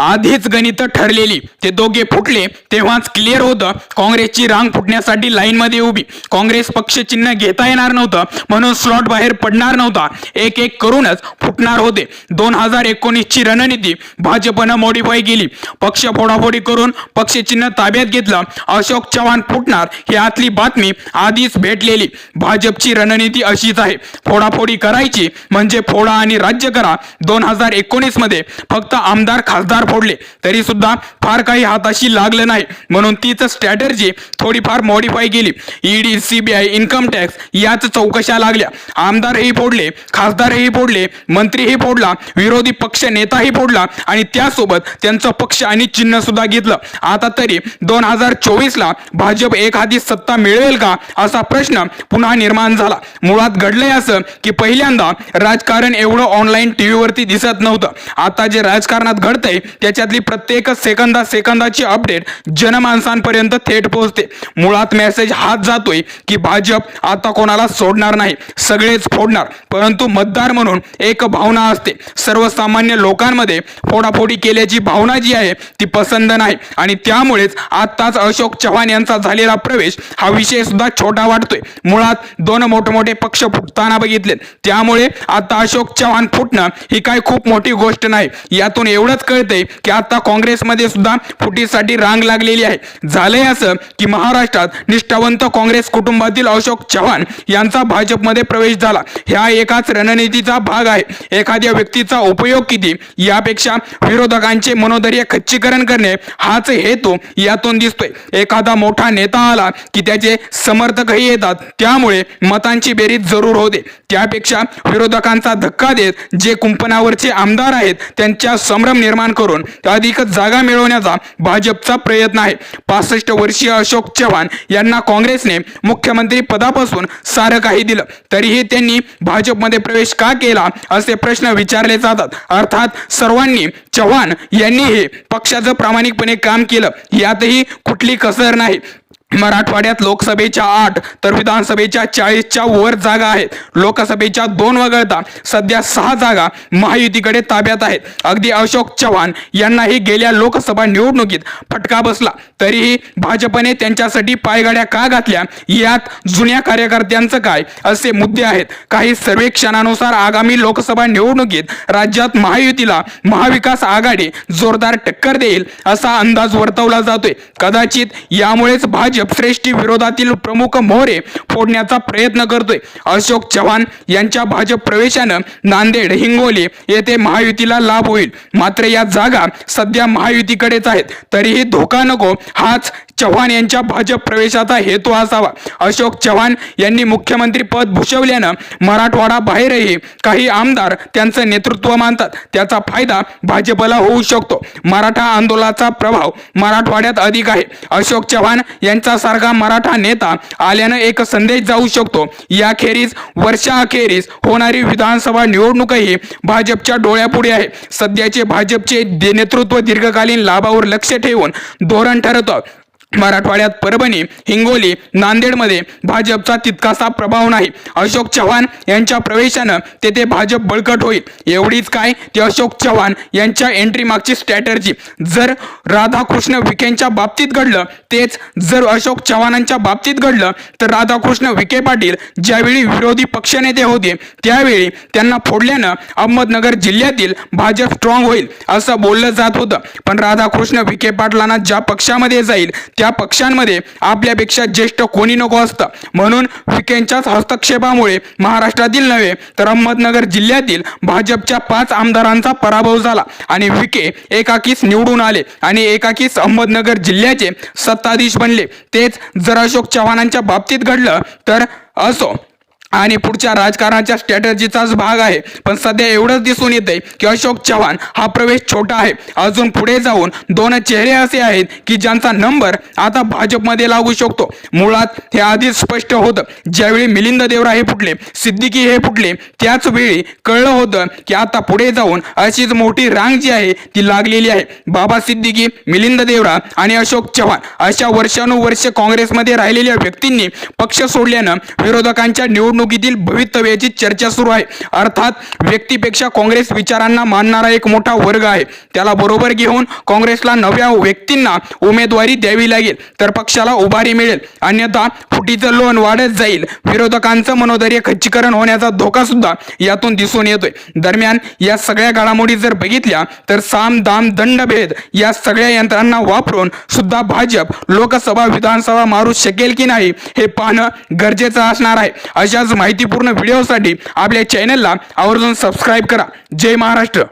आधीच गणित ठरलेली, ते दोघे फुटले तेव्हाच क्लिअर होतं काँग्रेसची रांग फुटण्यासाठी लाईन मध्ये उभी. काँग्रेस पक्ष चिन्ह घेता येणार नव्हतं म्हणून स्लॉट बाहेर पडणार नव्हता, एक एक करूनच फुटणार होते. 2019 ची रणनीती भाजपनं मॉडिफाय केली. पक्ष फोडाफोडी करून पक्ष चिन्ह ताब्यात घेतलं. अशोक चव्हाण फुटणार ही आतली बातमी आधीच भेटलेली. भाजपची रणनीती अशीच आहे, फोडाफोडी करायची म्हणजे फोडा आणि राज्य करा. 2019 मध्ये फक्त आमदार खासदार फोडले तरी सुद्धा फार काही हाताशी लागलं नाही म्हणून तीच स्ट्रॅटर्जी थोडीफार मॉडिफाय केली. ईडी, सीबीआय, इन्कम टॅक्स याच चौकशा लागल्या. आमदारही फोडले, खासदारही फोडले, मंत्रीही फोडला, विरोधी पक्ष नेताही फोडला आणि त्यासोबत त्यांचं पक्ष आणि चिन्ह सुद्धा घेतलं. आता तरी 2024 ला भाजप एखादी सत्ता मिळवेल का असा प्रश्न पुन्हा निर्माण झाला. मुळात घडलंय असं की पहिल्यांदा राजकारण एवढं ऑनलाईन टीव्हीवरती दिसत नव्हतं. आता जे राजकारणात घडतंय त्याच्यातली प्रत्येक सेकंदाची अपडेट जनमानसांपर्यंत थेट पोहोचते. मुळात मेसेज हाच जातोय की भाजप आता कोणाला सोडणार नाही, सगळेच फोडणार. परंतु मतदार म्हणून एक भावना असते, सर्वसामान्य लोकांमध्ये फोडाफोडी केल्याची भावना जी आहे ती पसंत नाही आणि त्यामुळेच आताच अशोक चव्हाण यांचा झालेला प्रवेश हा विषय सुद्धा छोटा वाटतोय. मुळात दोन मोठमोठे पक्ष फुटताना बघितले, त्यामुळे आता अशोक चव्हाण फुटणं ही काय खूप मोठी गोष्ट नाही. यातून एवढंच कळतंय की आता काँग्रेसमध्ये सुद्धा फुटीसाठी रांग लागलेली आहे. झालंय असं की महाराष्ट्रात निष्ठावंत काँग्रेस कुटुंबातील अशोक चव्हाण यांचा भाजपमध्ये प्रवेश झाला. ह्या एकाच रणनीतीचा भाग आहे. एखाद्या व्यक्तीचा उपयोग किती यापेक्षा विरोधकांचे मनोधैर्य खच्चीकरण करणे हाच हेतू यातून दिसतोय. एखादा मोठा नेता आला की त्याचे समर्थकही येतात, त्यामुळे मतांची बेरीज जरूर होते. त्यापेक्षा विरोधकांचा धक्का देत जे कुंपणावरचे आमदार आहेत त्यांच्या संभ्रम निर्माण करून अधिक जागा मिळवण्याचा भाजपचा प्रयत्न आहे. 65 वर्षीय अशोक चव्हाण यांना काँग्रेसने मुख्यमंत्री पदापासून सारं काही दिलं तरीही त्यांनी भाजपमध्ये प्रवेश का केला असे प्रश्न विचारले जातात. अर्थात सर्वांनी चव्हाण यांनीही पक्षाचं प्रामाणिकपणे काम केलं, यातही कुठली कसर नाही. मराठवाड्यात लोकसभेच्या 8 तर विधानसभेच्या 40च्या वर जागा आहेत. लोकसभेच्या 2 वगळता सध्या 6 जागा महायुतीकडे ताब्यात आहेत. अगदी अशोक चव्हाण यांनाही गेल्या लोकसभा निवडणुकीत फटका बसला तरीही भाजपने त्यांच्यासाठी पायगाड्या का घातल्या यात जुन्या कार्यकर्त्यांचं काय असे मुद्दे आहेत. काही सर्वेक्षणानुसार आगामी लोकसभा निवडणुकीत राज्यात महायुतीला महाविकास आघाडी जोरदार टक्कर देईल असा अंदाज वर्तवला जातोय. कदाचित यामुळेच भाजप श्रेष्ठी विरोधातील प्रमुख मोहरे फोडण्याचा प्रयत्न करतोय. अशोक चव्हाण यांच्या भाजप प्रवेशानं नांदेड, हिंगोली येथे महायुतीला लाभ होईल. मात्र या जागा सध्या महायुतीकडेच आहेत. तरीही धोका नको हाच चव्हाण यांच्या भाजप प्रवेशाचा हेतू असावा. अशोक चव्हाण यांनी मुख्यमंत्री पद भूषवल्यानं मराठवाडा बाहेरही काही आमदार त्यांचं नेतृत्व मानतात. त्याचा फायदा भाजपला होऊ शकतो. मराठा आंदोलनाचा प्रभाव मराठवाड्यात अधिक आहे. अशोक चव्हाण यांचा सारखा मराठा नेता आल्यानं एक संदेश जाऊ शकतो. याखेरीज वर्षाअखेरीस होणारी विधानसभा निवडणूकही भाजपच्या डोळ्यापुढे आहे. सध्याचे भाजपचे नेतृत्व दीर्घकालीन लाभावर लक्ष ठेवून धोरण ठरवतं. मराठवाड्यात परभणी, हिंगोली, नांदेडमध्ये भाजपचा तितकासा प्रभाव नाही. अशोक चव्हाण यांच्या प्रवेशानं तेथे भाजप बळकट होईल. एवढीच काय, ते अशोक चव्हाण यांच्या एंट्री मागची स्ट्रॅटर्जी. जर राधाकृष्ण विखेंच्या बाबतीत घडलं तेच जर अशोक चव्हाणांच्या बाबतीत घडलं तर राधाकृष्ण विखे पाटील ज्यावेळी विरोधी पक्षनेते होते त्यावेळी त्यांना फोडल्यानं अहमदनगर जिल्ह्यातील भाजप स्ट्रॉंग होईल असं बोललं जात होतं. पण राधाकृष्ण विखे पाटलांना ज्या पक्षामध्ये जाईल त्या पक्षांमध्ये आपल्यापेक्षा ज्येष्ठ कोणी नको असतं. म्हणून विखेंच्याच हस्तक्षेपामुळे महाराष्ट्रातील नव्हे तर अहमदनगर जिल्ह्यातील भाजपच्या 5 आमदारांचा पराभव झाला आणि विखे एकाकीच निवडून आले आणि एकाकीच अहमदनगर जिल्ह्याचे सत्ताधीश बनले. तेच जर अशोक चव्हाणांच्या बाबतीत घडलं तर असो आणि पुढच्या राजकारणाच्या स्ट्रॅटर्जीचाच भाग आहे. पण सध्या एवढंच दिसून येतंय की अशोक चव्हाण हा प्रवेश छोटा आहे. अजून पुढे जाऊन 2 चेहरे असे आहेत की ज्यांचा नंबर आता भाजपमध्ये लागू शकतो. मुळात हे आधीच स्पष्ट होतं. ज्यावेळी मिलिंद देवरा हे फुटले, सिद्दीकी हे फुटले, त्याच वेळी कळलं होतं की आता पुढे जाऊन अशीच मोठी रांग जी आहे ती लागलेली आहे. बाबा सिद्दीकी, मिलिंद देवरा आणि अशोक चव्हाण अशा वर्षानुवर्ष काँग्रेसमध्ये राहिलेल्या व्यक्तींनी पक्ष सोडल्यानं विरोधकांच्या निवडणूक निवडणुकीतील भवितव्याची चर्चा सुरू आहे. अर्थात व्यक्तीपेक्षा काँग्रेस विचारांना मानणारा एक मोठा वर्ग आहे. त्याला बरोबर घेऊन काँग्रेसला नव्या व्यक्तींना उमेदवारी द्यावी लागेल तर पक्षाला उभारी मिळेल, अन्यथा फुटीचं लोण वाढत जाईल. विरोधकांचं मनोधैर्य खच्चीकरण होण्याचा धोका सुद्धा यातून दिसून येतोय. दरम्यान या सगळ्या घडामोडी जर बघितल्या तर साम दाम दंड भेद या सगळ्या यंत्रांना वापरून सुद्धा भाजप लोकसभा विधानसभा मारू शकेल की नाही हे पाहणं गरजेचं असणार आहे. अशाच माहितीपूर्ण व्हिडिओसाठी आपल्या चॅनलला आवर्जून सबस्क्राईब करा. जय महाराष्ट्र.